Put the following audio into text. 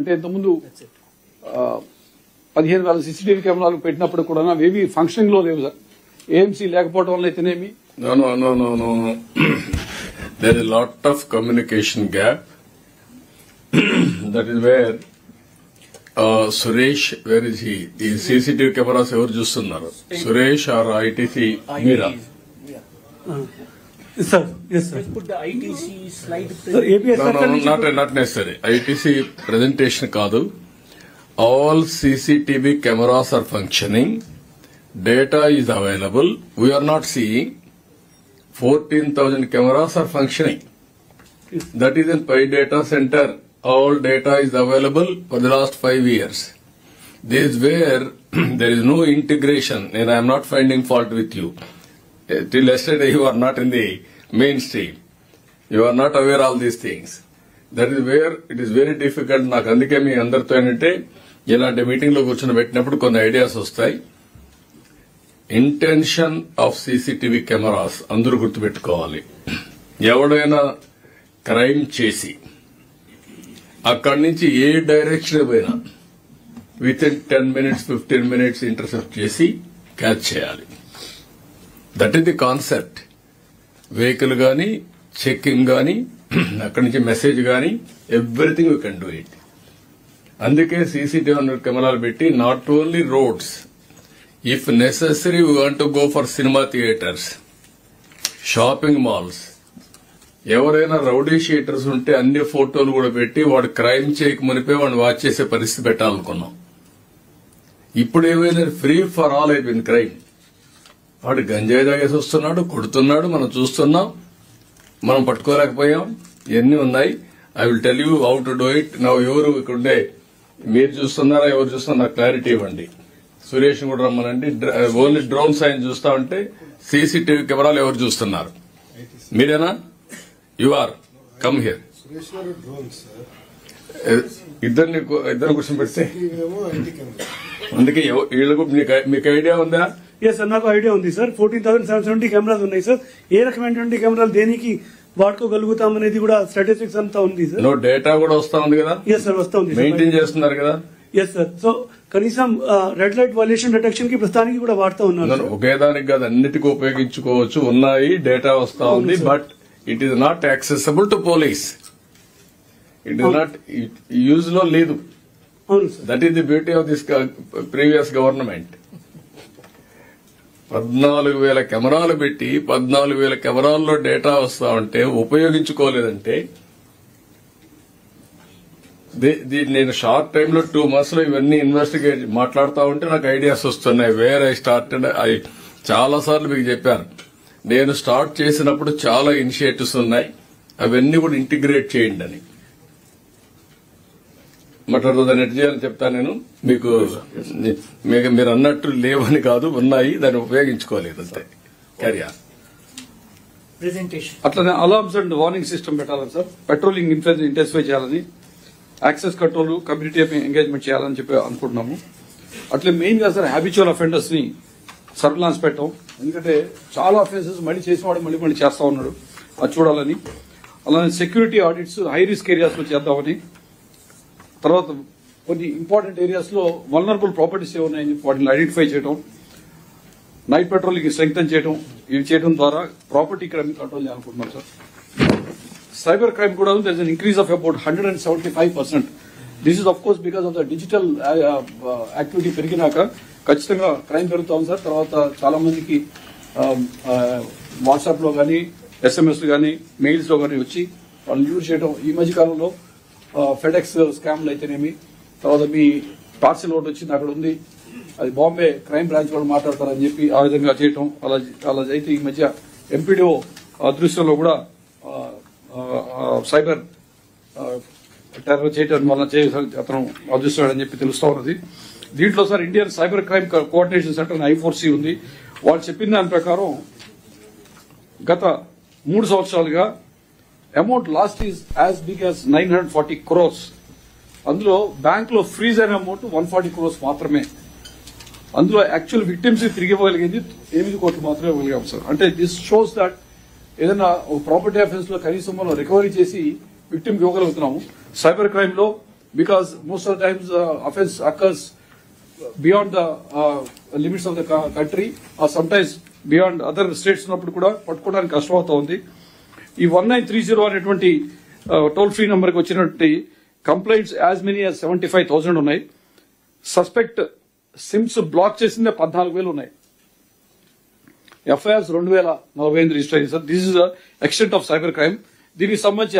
అంటే ఇంతకుముందు 15,000 సీసీటీవీ కెమెరాలు పెట్టినప్పుడు కూడా అవేవి ఫంక్షనింగ్ లో లేవు సార్. ఏఎంసీ లేకపోవడం వల్ల అయితేనేమి. No. There is a lot of communication gap. That is where Suresh, where is he? The CCTV cameras ever చూస్తున్నారు? Suresh or ITC Meera? Sir, yes sir. Let's put the ITC slide. Sir, APS No, not necessary. ITC presentation కాదు. All CCTV cameras are functioning. Data is available. We are not seeing 14,000 cameras are functioning. That is in Pi Data Center. All data is available for the last 5 years. This is where there is no integration, and I am not finding fault with you. Till yesterday you are not in the mainstream. You are not aware of all these things. That is where it is very difficult. నాకు అందుకే మీ అందరితో ఏంటంటే ఇలాంటి meeting లో కూర్చొని పెట్టినప్పుడు కొన్ని ideas వస్తాయి. ఇంటెన్షన్ ఆఫ్ సీసీటీవీ కెమెరాస్ అందరూ గుర్తుపెట్టుకోవాలి. ఎవడైనా క్రైమ్ చేసి అక్కడి నుంచి ఏ డైరెక్షన్ పోయినా with in 10 minutes 15 minutes intercept చేసి క్యాచ్ చేయాలి. That is the concept. Vehicle గానీ చెక్కింగ్ గానీ అక్కడి నుంచి మెసేజ్ గానీ everything you can do it. అందుకే సీసీటీవీ కెమెరాలు పెట్టి not only roads, if necessary we want to go for cinema theatres, shopping malls, ఎవరైనా రౌడీ షీటర్స్ ఉంటే అన్ని ఫోటోలు కూడా పెట్టి వాడు క్రైమ్ చేయక మునిపే వాడిని వాచ్ చేసే పరిస్థితి పెట్టాలనుకున్నాం. ఇప్పుడు ఏమైనా ఫ్రీ ఫర్ ఆల్ అయిపోయింది క్రైమ్. వాడు గంజాయి తాగేసి వస్తున్నాడు, కొడుతున్నాడు, మనం చూస్తున్నాం, మనం పట్టుకోలేకపోయాం. ఇవన్నీ ఉన్నాయి. I will tell you how to do it. నా ఎవరు ఇక్కడుండే మీరు చూస్తున్నారా, ఎవరు చూస్తున్నారా క్లారిటీ ఇవ్వండి. సురేష్ కూడా రమ్మనండి. ఓన్లీ డ్రోన్ సైన్ చూస్తా ఉంటే సీసీటీవీ కెమెరాలు ఎవరు చూస్తున్నారు? మీరేనా? You are come here. ఇద్దరిని క్వశ్చన్ పెడితే అందుకే వీళ్ళకు మీకు ఐడియా ఉందా? ఎస్ సార్, నాకు ఐడియా ఉంది సార్. 14,770 కెమెరాస్ ఉన్నాయి సార్. ఏ రకమైనటువంటి కెమెరాలు దేనికి వాడుకోగలుగుతాం అనేది కూడా స్టాటిస్టిక్స్ అంతా ఉంది సార్. నో డేటా కూడా వస్తా ఉంది కదా? ఎస్ సార్, వస్తా ఉంది. మెయింటైన్ చేస్తున్నారు కదా? Yes sir. సో కనీసం రెడ్ లైట్ వైలేషన్ డిటెక్షన్ కి ప్రస్తుతానికి కూడా వాడుతూ ఉన్నారు. ఒకే దానికి కాదు, అన్నిటికీ ఉపయోగించుకోవచ్చు. ఉన్నాయి, డేటా వస్తా ఉంది. But it is not accessible to police. It is not use లో లేదు. అవును sir. That is the beauty of this previous government. 14,000 కెమెరాలు పెట్టి 14,000 కెమెరాల్లో డేటా వస్తా ఉంటే ఉపయోగించుకోలేదంటే నేను షార్ట్ టైమ్ లో 2 months లో ఇవన్నీ ఇన్వెస్టిగేట్ మాట్లాడుతూ ఉంటే నాకు ఐడియాస్ వస్తున్నాయి. Where I started. చాలా సార్లు మీకు చెప్పాను, నేను స్టార్ట్ చేసినప్పుడు చాలా ఇనిషియేటివ్స్ ఉన్నాయి, అవన్నీ కూడా ఇంటిగ్రేట్ చేయండి అని. మాట్లాడుతుందని ఎట్ చేయాలని చెప్తాను నేను మీకు. మీరు అన్నట్టు లేవని కాదు, ఉన్నాయి, దాన్ని ఉపయోగించుకోలేదు అంతే. క్యారియా అట్లనే అలార్మ్స్ అండ్ వార్నింగ్ సిస్టమ్ పెట్టాలని సార్. పెట్రోలింగ్ ఇంటెన్సిఫై చేయాలని, యాక్సెస్ కంట్రోల్, కమ్యూనిటీ ఎంగేజ్మెంట్ చేయాలని చెప్పి అనుకుంటున్నాము. అట్లే మెయిన్ గా సార్ హ్యాబిచువల్ అఫెండర్స్ ని సర్విలాన్స్ పెట్టాం. ఎందుకంటే చాలా అఫెన్సెస్ మళ్ళీ చేసేవాడు మళ్ళీ చేస్తా ఉన్నాడు, అది చూడాలని. అలానే security audits high risk areas లో చేద్దామని. తర్వాత కొన్ని ఇంపార్టెంట్ ఏరియాస్ లో వల్నరబుల్ ప్రాపర్టీస్ ఏమున్నాయని వాటిని ఐడెంటిఫై చేయడం, నైట్ పెట్రోలింగ్ స్ట్రెంగ్తన్ చేయడం, ఇవి చేయడం ద్వారా ప్రాపర్టీ క్రైమ్ కంట్రోల్ చేయాలనుకుంటున్నాం సార్. సైబర్ క్రైమ్ కూడా there is an increase of about 175%. This is of course because of the digital activity పెరిగినాక ఖచ్చితంగా క్రైమ్ పెరుగుతాం సార్. తర్వాత చాలా మందికి వాట్సాప్ లో కానీ, ఎస్ఎంఎస్ కానీ, మెయిల్స్ లో కానీ వచ్చి వాళ్ళు యూజ్ చేయడం. ఈ మధ్య కాలంలో ఫెడెక్స్ స్కామ్లు అయితేనేమి, తర్వాత మీ పార్సిల్ ఒకటి వచ్చింది అక్కడ ఉంది, అది బాంబే క్రైమ్ బ్రాంచ్ వాళ్ళు మాట్లాడతారని చెప్పి ఆ విధంగా చేయటం. అలా అయితే ఈ మధ్య ఎంపీడీఓ అదృశ్యంలో కూడా సైబర్ టెర్రర్ చేయడం వల్ల అతను అదృశ్యమని చెప్పి తెలుస్తా ఉన్నది. దీంట్లో sir Indian cyber crime coordination centre I4C ఉంది. వాళ్ళు చెప్పిన దాని ప్రకారం గత 3 సంవత్సరాలుగా amount lost is as big as 940 crores. అందులో బ్యాంక్ లో ఫ్రీజ్ అయిన అమౌంట్ 140 crores మాత్రమే. అందులో యాక్చువల్ విక్టిమ్స్ తిరిగి ఇవ్వగలిగింది 8 కోట్లు మాత్రమే ఇవ్వగలిగాం సార్. అంటే దిస్ షోస్ దట్ ఏదైనా ఒక ప్రాపర్టీ అఫెన్స్ లో కనీసం మనం రికవరీ చేసి విక్టిమ్ ఇవ్వగలుగుతున్నాము. సైబర్ క్రైమ్ లో because most of the times offense occurs beyond the limits of the country or sometimes beyond other states ఉన్నప్పుడు కూడా పట్టుకోవడానికి కష్టమవుతోంది. ఈ 1930 అనేటువంటి టోల్ ఫ్రీ నెంబర్కి వచ్చినటువంటి కంప్లైంట్స్ యాజ్ మెనీ యాజ్ 75,000 ఉన్నాయి. సస్పెక్ట్ సిమ్స్ బ్లాక్ చేసిందే 14,000 ఉన్నాయి. ఎఫ్ఐఆర్స్ 2,048 రిజిస్టర్ అయ్యింది sir. This is the extent of cyber crime. దీనికి సంబంధించి